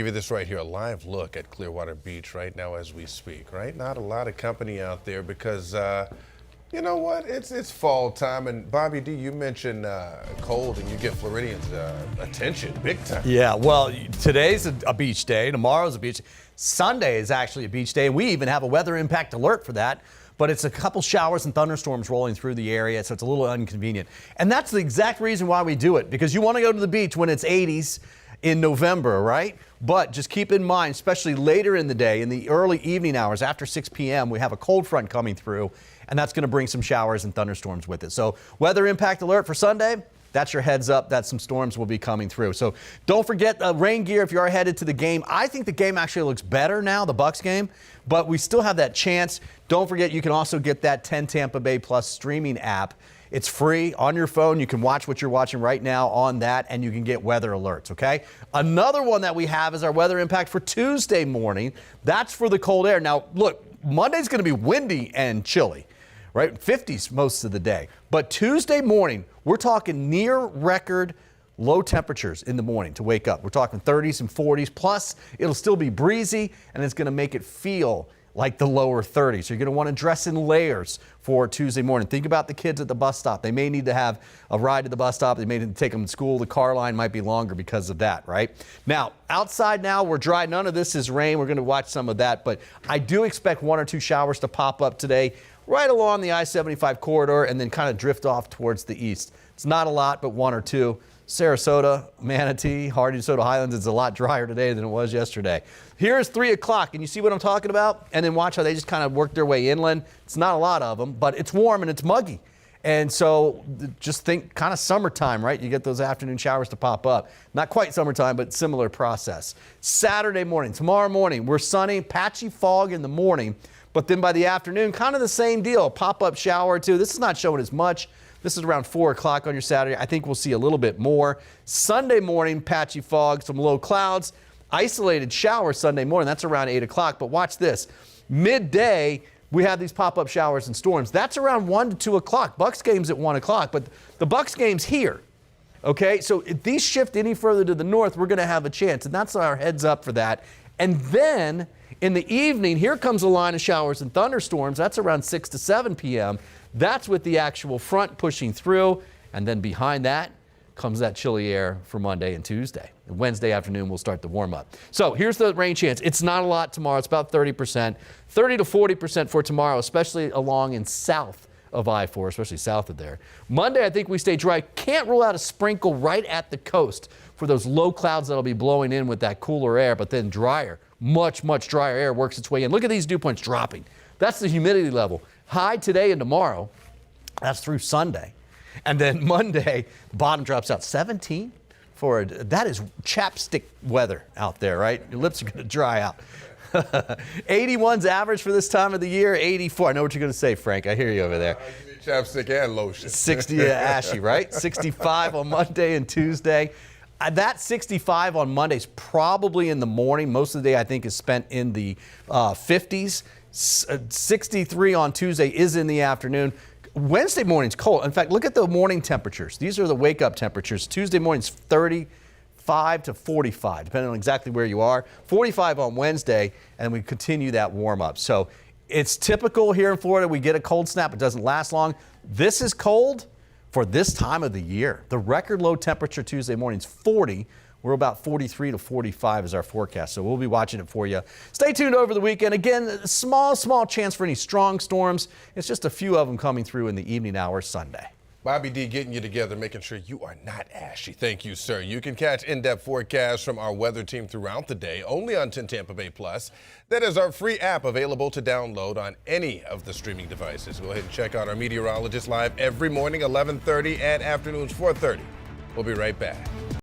Give you this right here, a live look at Clearwater Beach right now as we speak, right? Not a lot of company out there because, you know what, it's fall time. And Bobby D, you mentioned cold and you get Floridians' attention big time. Yeah, well, today's a beach day. Tomorrow's a beach. Sunday is actually a beach day. And we even have a weather impact alert for that. But it's a couple showers and thunderstorms rolling through the area, so it's a little inconvenient. And that's the exact reason why we do it, because you want to go to the beach when it's 80s in November, right? But just keep in mind, especially later in the day, in the early evening hours after 6 p.m., we have a cold front coming through, and that's going to bring some showers and thunderstorms with it. So weather impact alert for Sunday. That's your heads up that some storms will be coming through. So don't forget rain gear if you are headed to the game. I think the game actually looks better now, the Bucs game, but we still have that chance. Don't forget you can also get that 10 Tampa Bay Plus streaming app. It's free on your phone. You can watch what you're watching right now on that, and you can get weather alerts, okay? Another one that we have is our weather impact for Tuesday morning. That's for the cold air. Now, look, Monday's going to be windy and chilly, right? 50s most of the day. But Tuesday morning, we're talking near record low temperatures in the morning to wake up. We're talking 30s and 40s, plus it'll still be breezy, and it's going to make it feel like the lower 30s. So you're going to want to dress in layers for Tuesday morning. Think about the kids at the bus stop. They may need to have a ride to the bus stop. They may need to take them to school. The car line might be longer because of that, right? Now, outside now, we're dry. None of this is rain. We're going to watch some of that, but I do expect 1 or 2 showers to pop up today right along the I-75 corridor and then kind of drift off towards the east. It's not a lot, but 1 or 2. Sarasota, Manatee, Hardy, DeSoto Highlands is a lot drier today than it was yesterday. Here's 3 o'clock, and you see what I'm talking about? And then watch how they just kind of work their way inland. It's not a lot of them, but it's warm and it's muggy. And so just think kind of summertime, right? You get those afternoon showers to pop up. Not quite summertime, but similar process. Saturday morning, tomorrow morning, we're sunny, patchy fog in the morning, but then by the afternoon, kind of the same deal. Pop-up shower or 2. This is not showing as much. This is around 4 o'clock on your Saturday. I think we'll see a little bit more. Sunday morning, patchy fog, some low clouds. Isolated shower Sunday morning. That's around 8 o'clock. But watch this. Midday, we have these pop-up showers and storms. That's around 1 to 2 o'clock. Bucs game's at 1 o'clock, but the Bucs game's here. Okay, so if these shift any further to the north, we're going to have a chance, and that's our heads up for that. And then in the evening, here comes a line of showers and thunderstorms. That's around 6 to 7 p.m. That's with the actual front pushing through, and then behind that comes that chilly air for Monday and Tuesday. And Wednesday afternoon, we'll start the warm-up. So here's the rain chance. It's not a lot tomorrow. It's about 30%, 30 to 40% for tomorrow, especially along and south of I-4, especially south of there. Monday, I think we stay dry. Can't rule out a sprinkle right at the coast for those low clouds that'll be blowing in with that cooler air, but then drier, much, much drier air works its way in. Look at these dew points dropping. That's the humidity level. High today and tomorrow. That's through Sunday. And then Monday, bottom drops out 17 for that is chapstick weather out there, right? Your lips are going to dry out. 81's average for this time of the year, 84. I know what you're going to say, Frank. I hear you over there. Chapstick and lotion. 60 ashy, right? 65 on Monday and Tuesday. That 65 on Monday is probably in the morning. Most of the day, I think, is spent in the 50s. 63 on Tuesday is in the afternoon. Wednesday morning's cold. In fact, look at the morning temperatures. These are the wake-up temperatures. Tuesday morning's 35 to 45, depending on exactly where you are. 45 on Wednesday, and we continue that warm-up. So it's typical here in Florida. We get a cold snap. It doesn't last long. This is cold for this time of the year. The record low temperature Tuesday morning is 40. We're about 43 to 45 is our forecast, so we'll be watching it for you. Stay tuned over the weekend. Again, small chance for any strong storms. It's just a few of them coming through in the evening hours Sunday. Bobby D getting you together, making sure you are not ashy. Thank you, sir. You can catch in-depth forecasts from our weather team throughout the day, only on 10 Tampa Bay Plus. That is our free app available to download on any of the streaming devices. Go ahead and check out our meteorologist live every morning, 11:30 and afternoons 4:30. We'll be right back.